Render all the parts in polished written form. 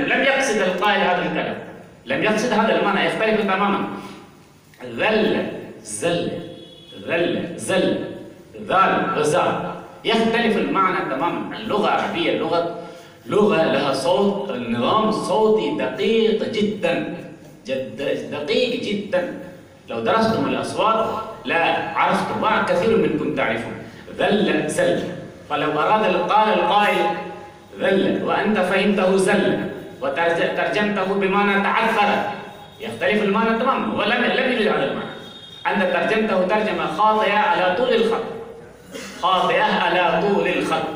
لم يقصد القائل هذا الكلام، لم يقصد هذا المعنى، يختلف تماما. ذل زل، ذل زل، ذال وزال، يختلف المعنى تماما. اللغة العربية لغة لها صوت، نظام صوتي دقيق جدا، دقيق جدا. لو درستم الأصوات لا عرفتم، وكثير منكم تعرفون. ذل زل، فلو أراد قال القائل ذل وأنت فهمته زل وترجمته بمعنى تعثر، يختلف المعنى تماما، ولم يريد هذا المعنى. أنت ترجمته ترجمة خاطئة على طول الخط، خاطئة على طول الخط.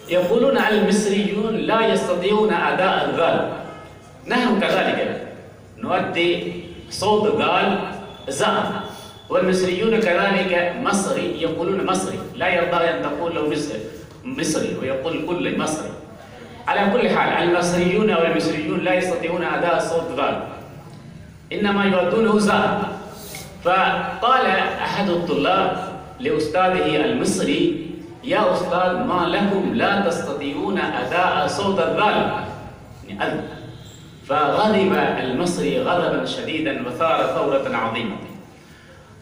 يقولون المصريون لا يستطيعون أداء الذال، نحن كذلك نؤدي صوت الذال زاء، والمصريون كذلك مصري يقولون مصري، لا يرضى أن تقول له مصري ويقول كل مصري. على كل حال المصريون والمصريون لا يستطيعون أداء صوت ذال، إنما يؤدونه زاء. فقال أحد الطلاب لأستاذه المصري: يا أستاذ، ما لكم لا تستطيعون أداء صوت الذال؟ فغضب المصري غضبا شديدا وثار ثورة عظيمة.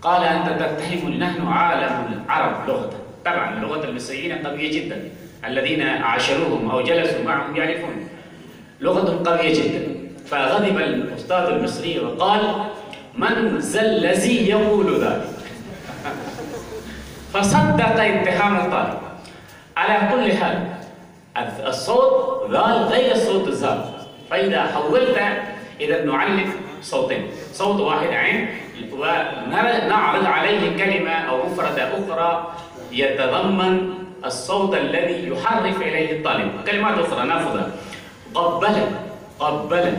قال: أنت تتهمني، نحن عالم العرب لغة، طبعا لغة المصريين قوية جدا، الذين عاشروهم أو جلسوا معهم يعرفون لغة قوية جدا. فغضب الأستاذ المصري وقال: من ذا الذي يقول ذلك؟ فصدق اتهام الطالب. على كل حال الصوت ذال غير صوت الزال، فإذا حولت إذا نعلق صوتين، صوت واحد عين، ونعرض عليه كلمة أو مفردة أخرى يتضمن الصوت الذي يحرف إليه الطالب. كلمات أخرى نأخذها: قبل، قبل،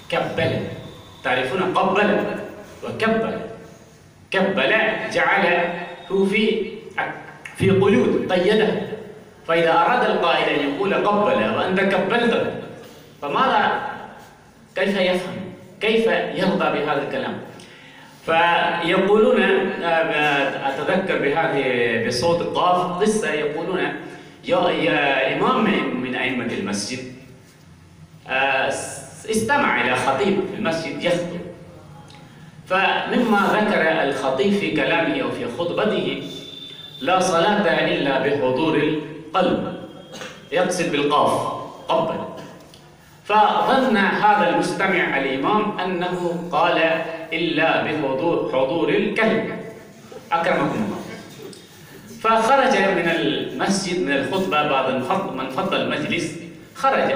كبل. تعرفون قبل وكبل. كبل جعله في قيود، قيده. فإذا أراد القائل أن يقول قبل وأنت كبلت، فماذا، كيف يفهم؟ كيف يرضى بهذا الكلام؟ فيقولون، أتذكر بهذه بصوت القاف قصة، يقولون يا إمام من أئمة المسجد استمع إلى خطيب في المسجد يخطب، فمما ذكر الخطيب في كلامه أو في خطبته: لا صلاة إلا بحضور القلب، يقصد بالقاف قبل. فظن هذا المستمع الإمام أنه قال إلا بحضور الكلب، أكرمكم الله. فخرج من المسجد من الخطبة بعد من فضل المجلس، خرج.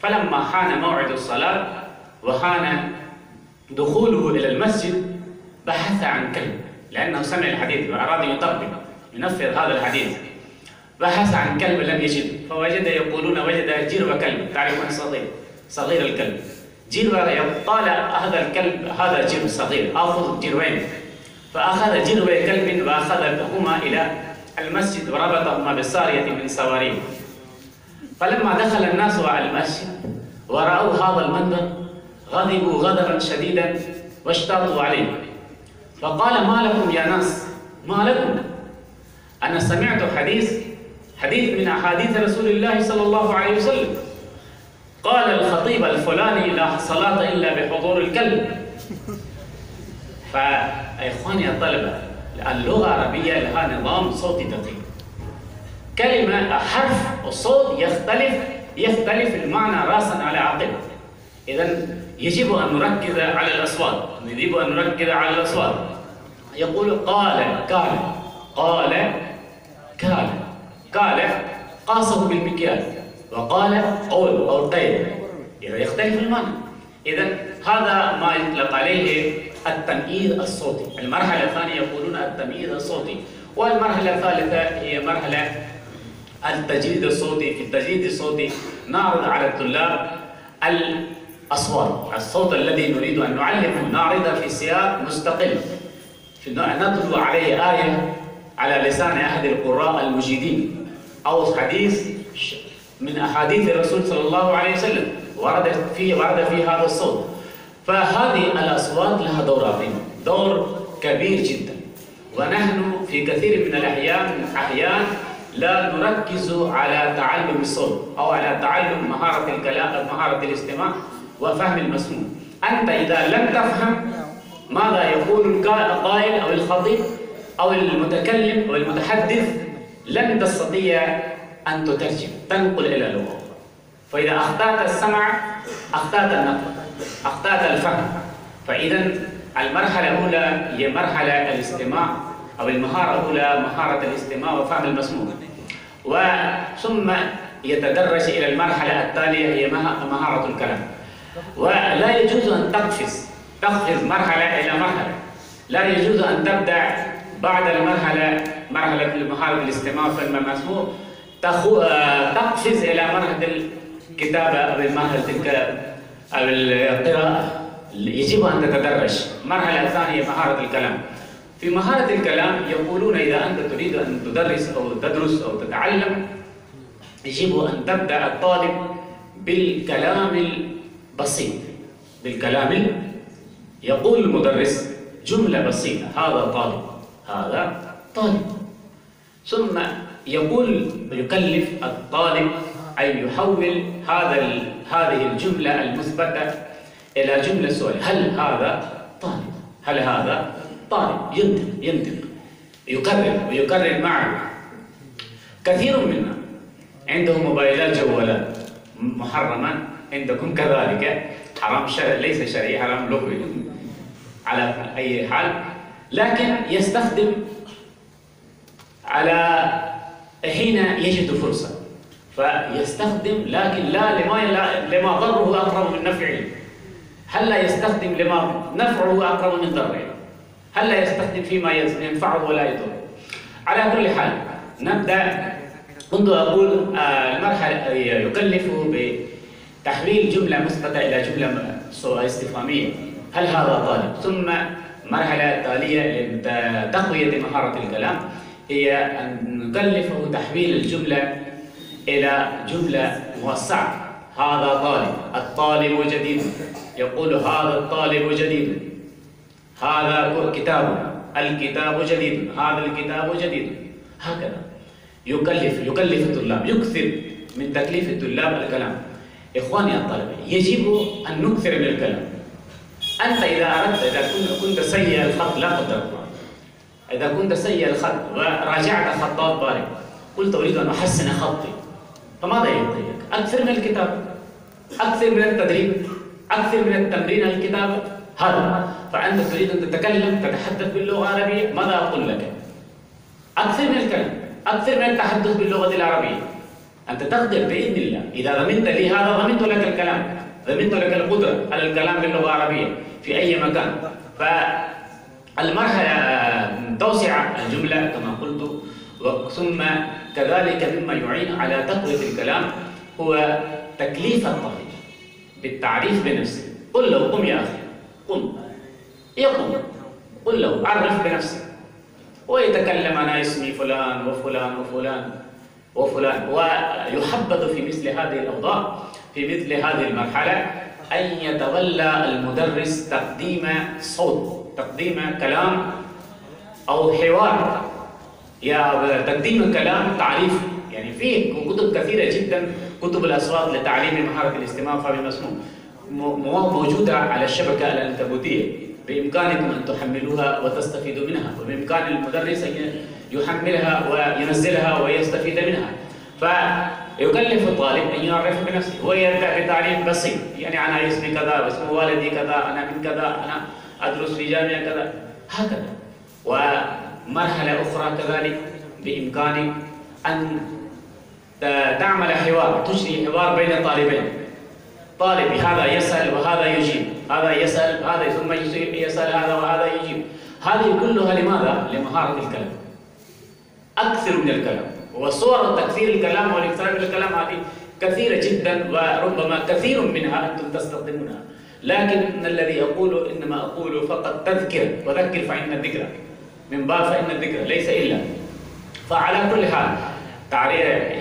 فلما حان موعد الصلاة وحان دخوله إلى المسجد بحث عن كلب، لأنه سمع الحديث وأراد ينفذ هذا الحديث. بحث عن كلب لم يجد، فوجد، يقولون وجد جرو كلب، تعرفون صغير الكلب جرو. قال هذا الكلب، هذا جرو صغير، آخذ جروين. فأخذ جرو كلب وأخذهما إلى المسجد وربطهما بسارية من سواريه. فلما دخل الناس على المسجد ورأوا هذا المنظر غضبوا غضبا شديدا واشتاطوا عليه. فقال: ما لكم يا ناس، ما لكم؟ أنا سمعت حديث من أحاديث رسول الله صلى الله عليه وسلم، قال الخطيب الفلاني: لا صلاة إلا بحضور الكلب. فإخواني الطلبة، اللغة العربية لها نظام صوتي دقيق، كلمة حرف وصوت يختلف المعنى راسا على عقب. إذا يجب أن نركز على الأصوات، يقول قال قال قال كال قال، قاسه بالمكيال، وقال قول أو قيل، إذا يختلف المعنى. إذا هذا ما يطلق عليه التمييز الصوتي. المرحلة الثانية يقولون التمييز الصوتي، والمرحلة الثالثة هي مرحلة التجريد الصوتي. في التجريد الصوتي نعرض على الطلاب الأصوات، الصوت الذي نريد أن نعلمه نعرضه في سياق مستقل، نتلو عليه آية على لسان أحد القراء المجيدين أو حديث من أحاديث الرسول صلى الله عليه وسلم ورد فيه هذا الصوت. فهذه الأصوات لها دور عظيم، دور كبير جدا، ونحن في كثير من الأحيان لا نركز على تعلم الصوت أو على تعلم مهارة الكلام، مهارة الاستماع وفهم المسموع. أنت إذا لم تفهم ماذا يقول القائل أو الخطيب أو المتكلم أو المتحدث لن تستطيع أن تترجم، تنقل إلى لغة أخرى. فإذا أخطأت السمع أخطأت النقل، أخطأت الفهم. فإذا المرحلة الأولى هي مرحلة الاستماع أو المهارة الأولى مهارة الاستماع وفهم المسموع، وثم يتدرج إلى المرحلة التالية هي مهارة الكلام. ولا يجوز أن تقفز مرحلة إلى مرحلة، لا يجوز أن تبدأ بعد المرحلة مرحلة مهارة الاستماع وفهم المسموع تقفز إلى مرحلة الكتابة أو مرحلة أو القراءة. يجب أن تتدرج. المرحلة الثانية مهارة الكلام. في مهارة الكلام يقولون إذا أنت تريد أن تدرس أو تدرس أو تتعلم يجب أن تبدأ الطالب بالكلام البسيط. يقول المدرس جملة بسيطة: هذا طالب. ثم يكلف الطالب أن يحول هذه الجملة المثبتة إلى جملة سؤالية: هل هذا طالب؟ ينطق يكرر ويكرر معه. كثير منا عنده موبايلات جوالات محرمة، عندكم كذلك، حرام ليس شرعي، حرام لغوي على أي حال، لكن يستخدم على حين يجد فرصة فيستخدم، لكن لا لما ضره أقرب من نفعه. هل لا يستخدم لما نفعه أقرب من ضره؟ هل لا يستخدم فيما ينفعه ولا يضره؟ على كل حال نبدأ. كنت أقول المرحلة يكلفه بتحويل جملة مثبتة إلى جملة استفهامية: هل هذا طالب؟ ثم مرحلة تالية لتقوية مهارة الكلام هي أن نكلفه تحويل الجملة إلى جملة موسعة: هذا طالب، الطالب جديد. يقول هذا الطالب جديد، هذا كتاب، الكتاب جديد، هذا الكتاب جديد. هكذا يكلف الطلاب، يكثر من تكليف الطلاب الكلام. إخواني الطلبة، يجب أن نكثر من الكلام. أنت إذا كنت سيء الخط، لا قدر الله، إذا كنت سيء الخط وراجعت خطات بارك، قلت أريد أن أحسن خطي، فماذا يعطيك؟ أكثر من الكتاب، أكثر من التدريب، أكثر من التمرين الكتابة. هذا فأنت تريد أن تتحدث باللغة العربية، ماذا أقول لك؟ أكثر من الكلام، أكثر من التحدث باللغة العربية. أنت تقدر بإذن الله. إذا ضمنت لي هذا ضمنت لك الكلام، ضمنت لك القدرة على الكلام باللغة العربية في أي مكان. فالمرحلة توسع الجملة كما قلت، ثم كذلك مما يعين على تقوية الكلام هو تكليف الطالب بالتعريف بنفسه. قل له: قم يا أخي، قم. يقوم. قل له: عرف بنفسك. ويتكلم: أنا اسمي فلان وفلان وفلان وفلان. ويحبذ في مثل هذه الأوضاع، في مثل هذه المرحلة، أن يتولى المدرس تقديم صوت، تقديم كلام أو حوار، تقديم كلام تعريف. يعني في كتب كثيرة جدا، كتب الأصوات لتعليم مهارة الاستماع وفهم المسموع موجودة على الشبكة العنكبوتية، بإمكانكم أن تحملوها وتستفيدوا منها، وبإمكان المدرس أن يحملها وينزلها ويستفيد منها. فيكلف الطالب أن يعرف بنفسه ويبدأ بتعريف بسيط، يعني أنا اسمي كذا واسم والدي كذا، أنا من كذا، أنا أدرس في جامعة كذا، هكذا. ومرحلة أخرى كذلك بإمكانك أن تعمل حوار، تجري حوار بين طالبين. طالب هذا يسأل وهذا يجيب، هذا يسأل هذا ثم يسأل هذا وهذا يجيب. هذه كلها لماذا؟ لمهارة الكلام. أكثر من الكلام، وصور تكثير الكلام والإكثار من الكلام هذه كثيرة جدا، وربما كثير منها أنتم تستخدمونها، لكن الذي أقوله إنما أقول فقط تذكر، وذكر فإن الذكر من باب فإن الذكر ليس إلا. فعلى كل حال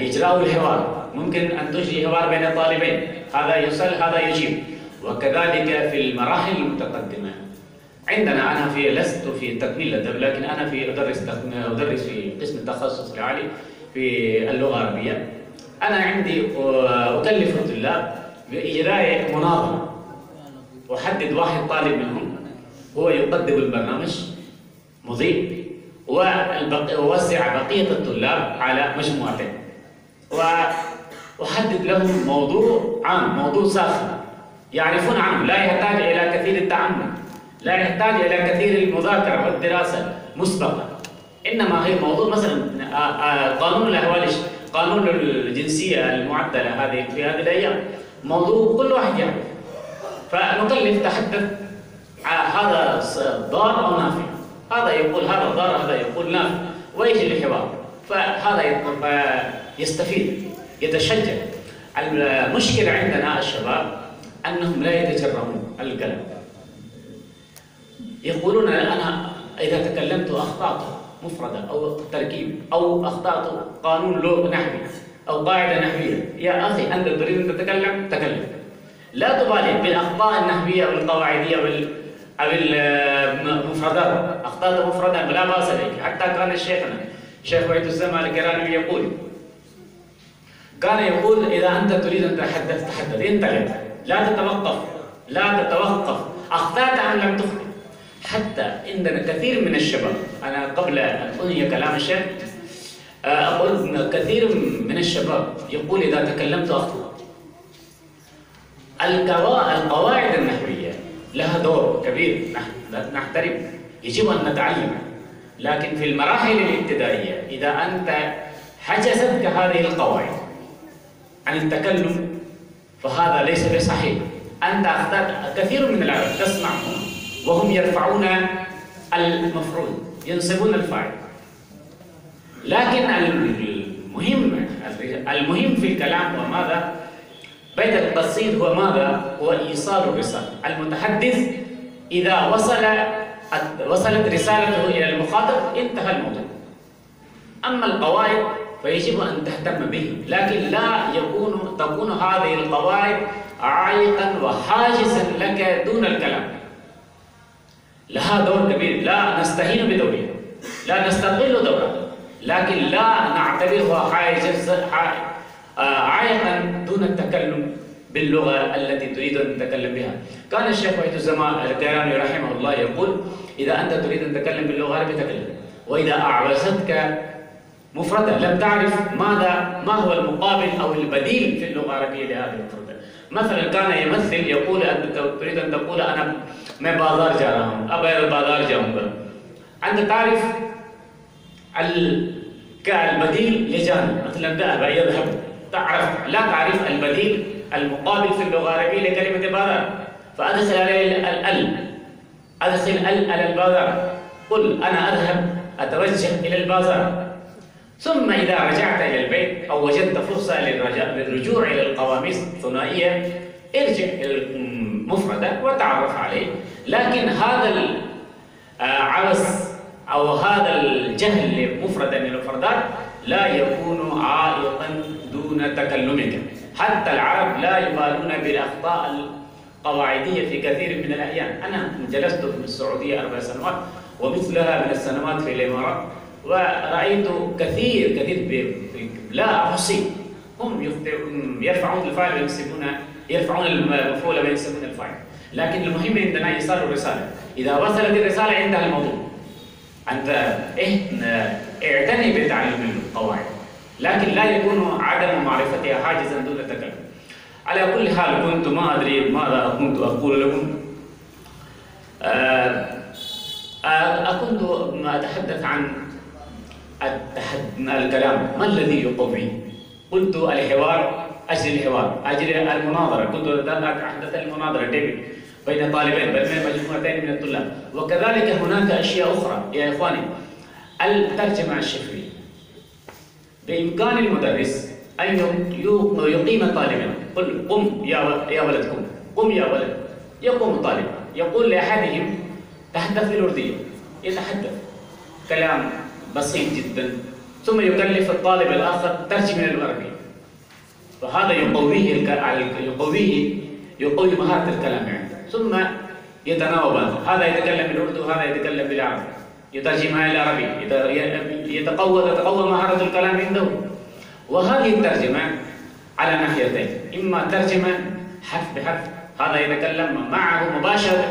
إجراء الحوار، ممكن أن تجري حوار بين طالبين، هذا يسأل هذا يجيب. وكذلك في المراحل المتقدمة عندنا، أنا لست في تكميل الأدب، لكن أنا أدرس في قسم التخصص العالي في اللغة العربية. أنا عندي أكلف الطلاب بإجراء مناظرة، أحدد واحد طالب منهم هو يقدم البرنامج مضيء، وأوزع بقية الطلاب على مجموعتين، وأحدد لهم موضوع عام، موضوع ساخن يعرفون عنه، لا يحتاج إلى كثير التعمق، لا يحتاج إلى كثير المذاكرة والدراسة مسبقا، إنما هي موضوع مثلا قانون الأهوال، قانون الجنسية المعدلة هذه في هذه الأيام، موضوع كل واحد يعرف، فنكلف تحدث هذا ضار أو نافع، هذا يقول هذا ضار، هذا يقول نافع، ويجي الحوار، فهذا يستفيد يتشجع. المشكلة عندنا الشباب أنهم لا يتجرؤون الكلام، يقولون أنا إذا تكلمت أخطأت مفردة أو تركيب أو أخطأت قانون لغة نحوي أو قاعدة نحوية. يا أخي أنت تريد أن تتكلم، تكلم، لا تبالي بالأخطاء النحوية والقواعدية أو المفردات. أخطأت مفردة لا بأس بك، حتى كان شيخنا الشيخ وحيد الزمان الكراني كان يقول إذا أنت تريد أن تتحدث انتقل، لا تتوقف، لا تتوقف، أخطأت أم لم تخطئ. حتى عندنا كثير من الشباب، أنا قبل أن أنهي كلام الشيخ أقول كثير من الشباب يقول إذا تكلمت أخطأ. القواعد النحوية لها دور كبير نحترم، يجب أن نتعلم، لكن في المراحل الابتدائية إذا أنت حجزتك هذه القواعد عن التكلم فهذا ليس بصحيح. أنت أخطأت. كثير من العرب تسمعهم وهم يرفعون المفعول، ينصبون الفاعل، لكن المهم في الكلام هو ماذا؟ بيت القصيد هو ماذا؟ هو إيصال الرسالة. المتحدث إذا وصلت رسالته إلى المخاطب انتهى الموضوع. أما القواعد فيجب أن تهتم به، لكن لا تكون هذه القواعد عائقا وحاجزا لك دون الكلام. لها دور كبير، لا نستهين بدورها، لا نستغل دورها، لكن لا نعتبرها عائقا دون التكلم باللغة التي تريد أن تتكلم بها. كان الشيخ وحيد الزمان الكراني رحمه الله يقول إذا أنت تريد أن تتكلم باللغة العربية تكلم، وإذا أعوزتك مفردة لم تعرف ما هو المقابل أو البديل في اللغة العربية لهذه المفردة. مثلا كان يمثل يقول أنت تريد أن تقول أنا من بازار جا رहा हूं، अब बाजार जाऊंगा. أنت تعرف البديل لجان، مثلا ذهب يذهب، لا تعرف البديل المقابل في اللغة العربية لكلمة بازار، فأدخل عليه أدخل على البازار، قل أنا أذهب أتوجه إلى البازار. ثم إذا رجعت إلى البيت أو وجدت فرصة للرجوع إلى القواميس الثنائية ارجع إلى المفردة وتعرف عليه. لكن هذا العوز أو هذا الجهل لمفردة من المفردات لا يكون عائقا دون تكلمك. حتى العرب لا يبالون بالأخطاء القواعدية في كثير من الأحيان. أنا جلست في السعودية 4 سنوات ومثلها من السنوات في الإمارات، ورأيت كثير لا أحصي هم يرفعون الفاعل يرفعون المفعول وينسبون الفاعل. لكن المهم عندنا إيصال الرسالة. إذا وصلت الرسالة انتهى الموضوع. أنت اعتني بتعلم القواعد، لكن لا يكون عدم معرفتها حاجزا دون التكلم. على كل حال كنت ما أدري ماذا كنت أقول لكم. كنت أتحدث عن الكلام ما الذي يقويه. قلت الحوار، أجل الحوار، أجل المناظرة. كنت أتحدث المناظرة بين طالبين، بين مجموعتين من الطلاب. وكذلك هناك أشياء أخرى يا إخواني. الترجمة الشفوية، بإمكان المدرس أن يقيم طالبا، قل قم يا ولد، قم يا ولد. يقوم الطالب يقول لأحدهم تحدث بالأردية، يتحدث كلام بسيط جدا، ثم يكلف الطالب الآخر ترجمة العربية، فهذا يقوي مهارة الكلام يعني. ثم يتناوب، هذا يتكلم بالأردو وهذا يتكلم بالعربي، يترجمها إلى العربي، تتقوى مهارة الكلام عنده. وهذه الترجمة على ناحيتين، إما ترجمة حرف بحرف، هذا يتكلم معه مباشرة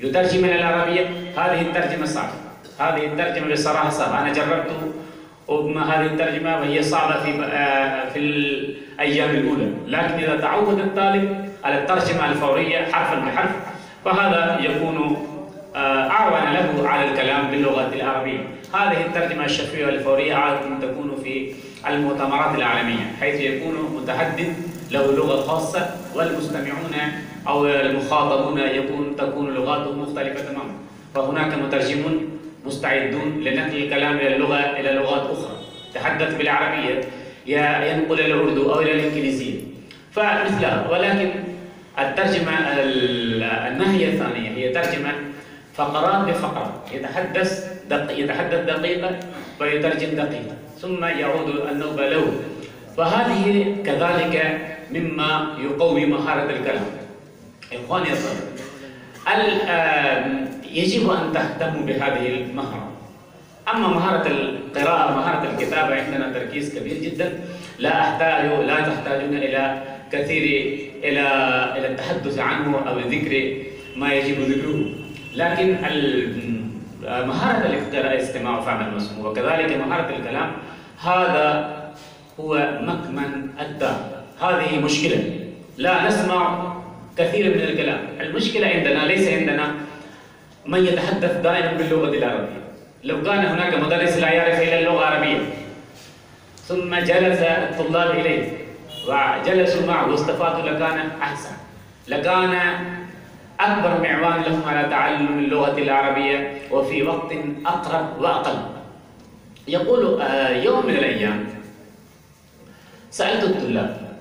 يترجم إلى العربية، هذه الترجمة صعبة، هذه الترجمة بصراحة صعبة، أنا جربت هذه الترجمة وهي صعبة في الأيام الأولى، لكن إذا تعود الطالب على الترجمة الفورية حرفا بحرف فهذا يكون أعون له على الكلام باللغة العربية. هذه الترجمة الشفوية والفورية عادة تكون في المؤتمرات العالمية، حيث يكون متحدث له لغة خاصة والمستمعون أو المخاطبون تكون لغاتهم مختلفة تماما، فهناك مترجمون مستعدون لنقل الكلام إلى لغات أخرى، تحدث بالعربية ينقل إلى الأردو أو إلى الإنجليزية فمثلها. ولكن الترجمة الناحية الثانية هي ترجمة فقرات بفقرات، يتحدث دقيقة ويترجم دقيقة ثم يعود النوبة له، فهذه كذلك مما يقوي مهارة الكلام. إخواني يجب أن تهتموا بهذه المهارة. أما مهارة القراءة مهارة الكتابة عندنا تركيز كبير جدا، لا تحتاجون إلى كثير إلى التحدث عنه أو ذكر ما يجب ذكره، لكن مهارة الاستماع وفهم المسموع وكذلك مهارة الكلام هذا هو مكمن الداء. هذه مشكلة، لا نسمع كثير من الكلام. المشكلة عندنا ليس عندنا من يتحدث دائما باللغة العربية. لو كان هناك مدرس لا يعرف إلا اللغة العربية ثم جلس الطلاب إليه وجلسوا معه واستفادوا لكان أحسن، لكان أكبر معوان لهم على تعلم اللغة العربية وفي وقت أقرب وأقل. يقول يوم من الأيام سألت الطلاب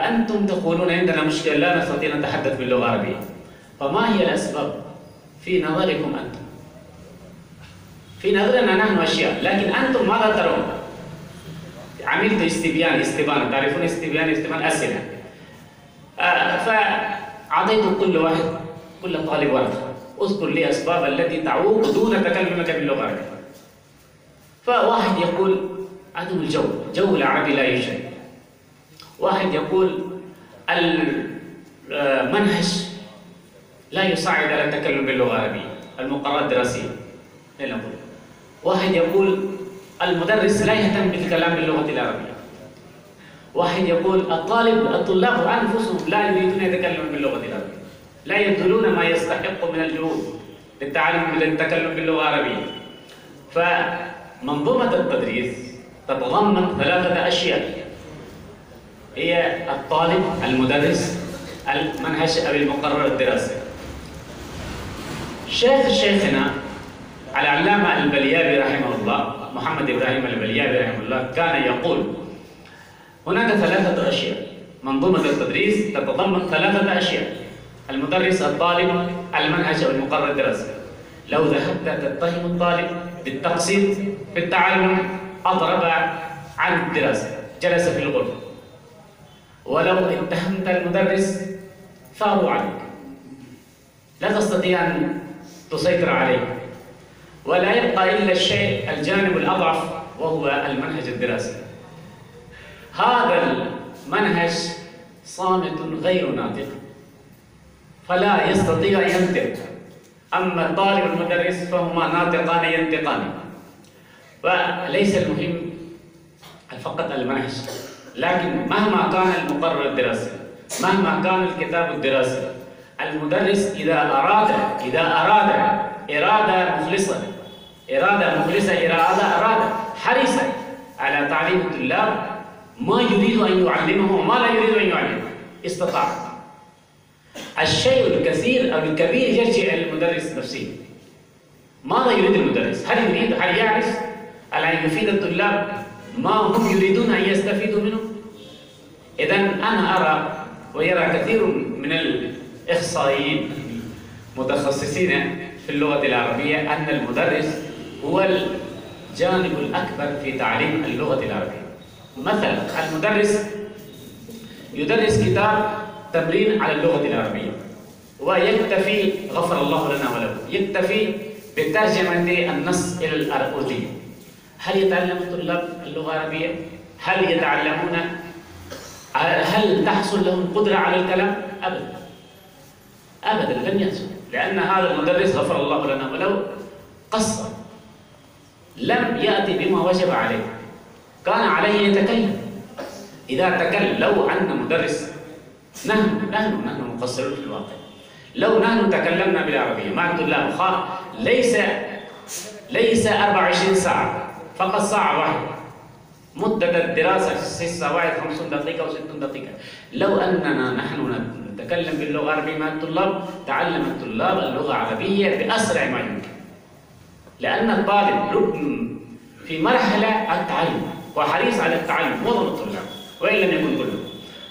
أنتم تقولون عندنا مشكلة لا نستطيع أن نتحدث باللغة العربية، فما هي الأسباب في نظركم أنتم؟ في نظرنا نحن أشياء، لكن أنتم ماذا ترون؟ عملت استبيان، تعرفون استبيان أسئلة. فأعطيت كل طالب ورقة، اذكر لي أسباب التي تعوق دون تكلمك باللغة العربية. فواحد يقول عدم الجو العربي لا يوجد. واحد يقول المنهج لا يساعد على التكلم باللغة العربية، المقررات الدراسية. واحد يقول المدرس لا يهتم بالكلام باللغة العربية. واحد يقول الطلاب أنفسهم لا يريدون يتكلمون باللغة العربية، لا يبذلون ما يستحق من الجهود للتكلم باللغة العربية. فمنظومة التدريس تتضمن 3 أشياء، هي الطالب، المدرس، المنهج أو المقرر الدراسي. شيخنا العلامة البليابي رحمه الله، محمد إبراهيم البليابي رحمه الله، كان يقول هناك 3 أشياء. منظومة التدريس تتضمن 3 أشياء: المدرس، الطالب، المنهج أو المقرر الدراسي. لو ذهبت تتهم الطالب بالتقصير في التعلم أضرب عن الدراسة، جلس في الغرفة. ولو اتهمت المدرس ثاروا عليك، لا تستطيع أن تسيطر عليه، ولا يبقى إلا الجانب الأضعف وهو المنهج الدراسي. هذا المنهج صامت غير ناطق فلا يستطيع أن ينطق، أما الطالب والمدرس فهما ناطقان ينطقان. وليس المهم فقط المنهج، لكن مهما كان المقرر الدراسي، مهما كان الكتاب الدراسي، المدرس إذا أراد إرادة مخلصة، حريصا على تعليم الطلاب ما يريد أن يعلمه وما لا يريد أن يعلمه، استطاع. الشيء الكثير أو الكبير يرجع إلى المدرس نفسه. ماذا يريد المدرس؟ هل يعرف أن يفيد الطلاب ما هم يريدون أن يستفيدوا منه؟ إذن أنا أرى ويرى كثير من الإخصائيين متخصصين في اللغة العربية أن المدرس هو الجانب الأكبر في تعليم اللغة العربية. مثلا المدرس يدرس كتاب تمرين على اللغة العربية ويكتفي، غفر الله لنا وله، يكتفي بترجمة النص إلى الأردية. هل يتعلم الطلاب اللغة العربية؟ هل يتعلمون؟ هل تحصل لهم قدرة على الكلام؟ أبدا أبدا لن يحصل، لأن هذا المدرس غفر الله لنا ولو قصر، لم يأتي بما وجب عليه، كان عليه يتكلم. إذا تكلم، لو أن مدرس، نحن مقصرون في الواقع، لو نحن تكلمنا بالعربية مع الطلاب ليس 24 ساعة، فقط ساعة واحدة، مدة الدراسة 6 ساعات 50 دقيقة و60 دقيقة. لو أننا نحن نتكلم باللغة العربية مع الطلاب، تعلم الطلاب اللغة العربية بأسرع ما يمكن، لأن الطالب في مرحلة التعلم وحريص على التعلم، معظم الطلاب وإن لم يكن كلهم.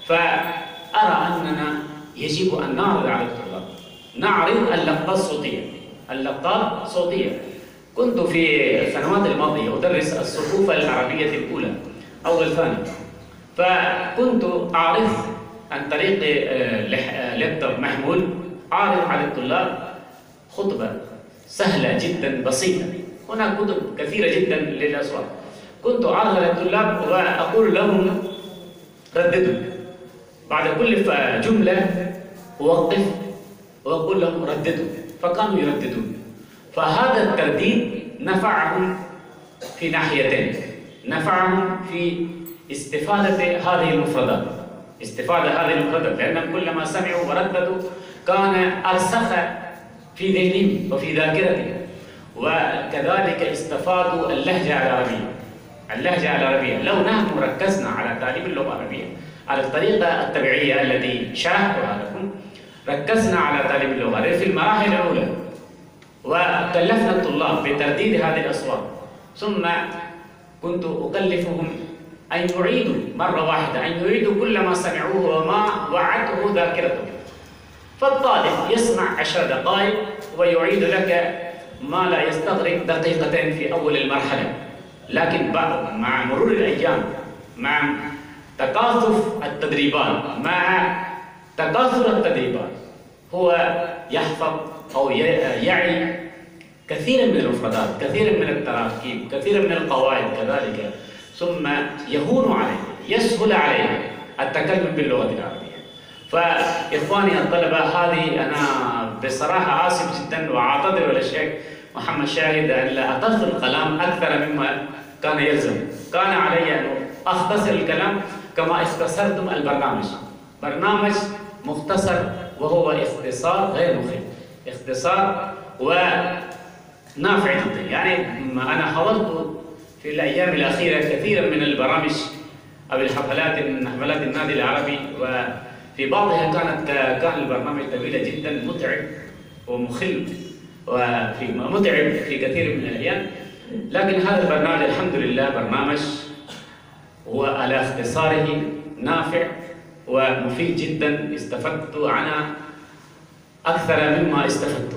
فأرى أننا يجب أن نعرض على الطلاب، نعرض اللقطات صوتية. كنت في السنوات الماضية أدرس الصفوف العربية الأولى أو الثانية، فكنت أعرض عن طريق لابتوب محمول، أعرض على الطلاب خطبة سهلة جدا بسيطة. هناك كتب كثيرة جدا للأصوات، كنت أعرض على الطلاب وأقول لهم رددوا، بعد كل جملة أوقف وأقول لهم رددوا، فكانوا يرددون. فهذا الترديد نفعهم في ناحيتين، نفعهم في استفادة هذه المفردات، لأنهم كلما سمعوا ورددوا كان أرسخ في ذهنهم وفي ذاكرتهم، وكذلك استفادوا اللهجة العربية. لو نحن ركزنا على تعليم اللغة العربية على الطريقة الطبيعية التي شاهدتها لكم، ركزنا على تعليم اللغة العربية في المراحل الأولى وكلفنا الطلاب بترديد هذه الأصوات، ثم كنت أكلفهم أن يعيدوا مرة واحدة، أن يعيدوا كل ما سمعوه وما وعته ذاكرتهم. فالطالب يسمع 10 دقائق ويعيد لك ما لا يستغرق دقيقتين في أول المرحلة، لكن مع مرور الأيام، مع تكاثر التدريبات، هو يحفظ أو يعي كثيرا من المفردات، كثيرا من التراكيب، كثيرا من القواعد كذلك، ثم يسهل عليه التكلم باللغة العربية. فإخواني الطلبة، هذه أنا بصراحة آسف جدا وأعتذر للشيخ محمد شاهد أن لا أطلت الكلام أكثر مما كان يلزم. كان علي أن أختصر الكلام كما اختصرتم البرنامج. برنامج مختصر وهو اختصار غير مخل، اختصار ونافع جدا. يعني أنا حضرت في الأيام الأخيرة كثيرا من البرامج أو الحفلات من حفلات النادي العربي، وفي بعضها كان البرنامج طويل جدا، متعب ومخل ومتعب في كثير من الأحيان. لكن هذا البرنامج الحمد لله برنامج هو على اختصاره نافع ومفيد جدا، استفدت عنه أكثر مما استفدت.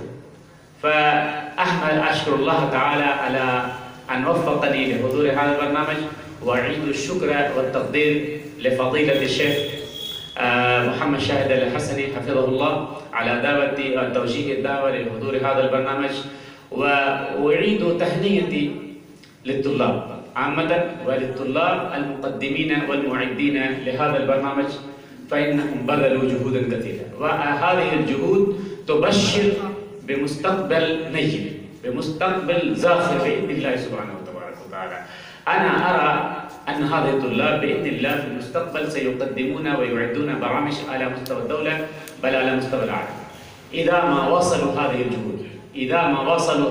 أشكر الله تعالى على أن وفقني لحضور هذا البرنامج، وأعيد الشكر والتقدير لفضيلة الشيخ محمد شاهد الحسني حفظه الله على دعوتي توجيه الدعوة لحضور هذا البرنامج، وأعيد تهنئتي للطلاب عامة وللطلاب المقدمين والمعدين لهذا البرنامج، فإنهم بذلوا جهودا كثيرة، وهذه الجهود تبشر بمستقبل نجم، بمستقبل زاخر بإذن الله سبحانه وتعالى. أنا أرى أن هذه الطلاب بإذن الله في المستقبل سيقدمون ويعدون برامج على مستوى الدولة بل على مستوى العالم، إذا ما وصلوا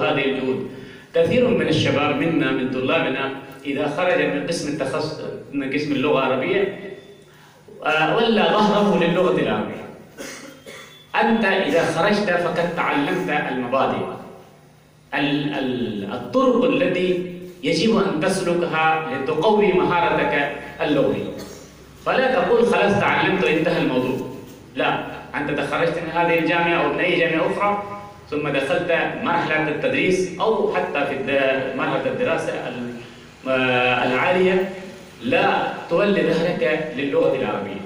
هذه الجهود. كثير من الشباب منا من طلابنا إذا خرج من قسم التخصص من قسم اللغة العربية ولى ظهره للغة العربية. أنت إذا خرجت فقد تعلمت المبادئ، الطرق التي يجب أن تسلكها لتقوي مهارتك اللغوية. فلا تقول خلاص تعلمت وانتهى الموضوع، لا، أنت تخرجت من هذه الجامعة أو من أي جامعة أخرى ثم دخلت مرحلة التدريس أو حتى في مرحلة الدراسة العالية، لا تولي ظهرك للغة العربية.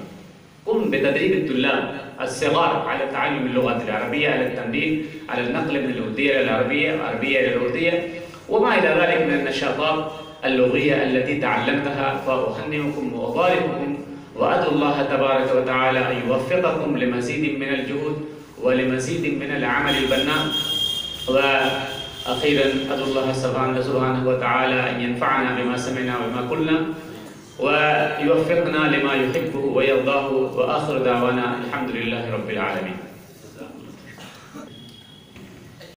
قم بتدريب الطلاب الصغار على تعلم اللغة العربية، على التمرين، على النقل من الأردية إلى العربية، العربية إلى الأردية، وما إلى ذلك من النشاطات اللغية التي تعلمتها، فأهنئكم وأبارككم، وأدعو الله تبارك وتعالى أن يوفقكم لمزيد من الجهود ولمزيد من العمل البناء. وأخيرا أدعو الله سبحانه وتعالى أن ينفعنا بما سمعنا وبما قلنا ويوفقنا لما يحبه ويرضاه، وآخر دعوانا الحمد لله رب العالمين.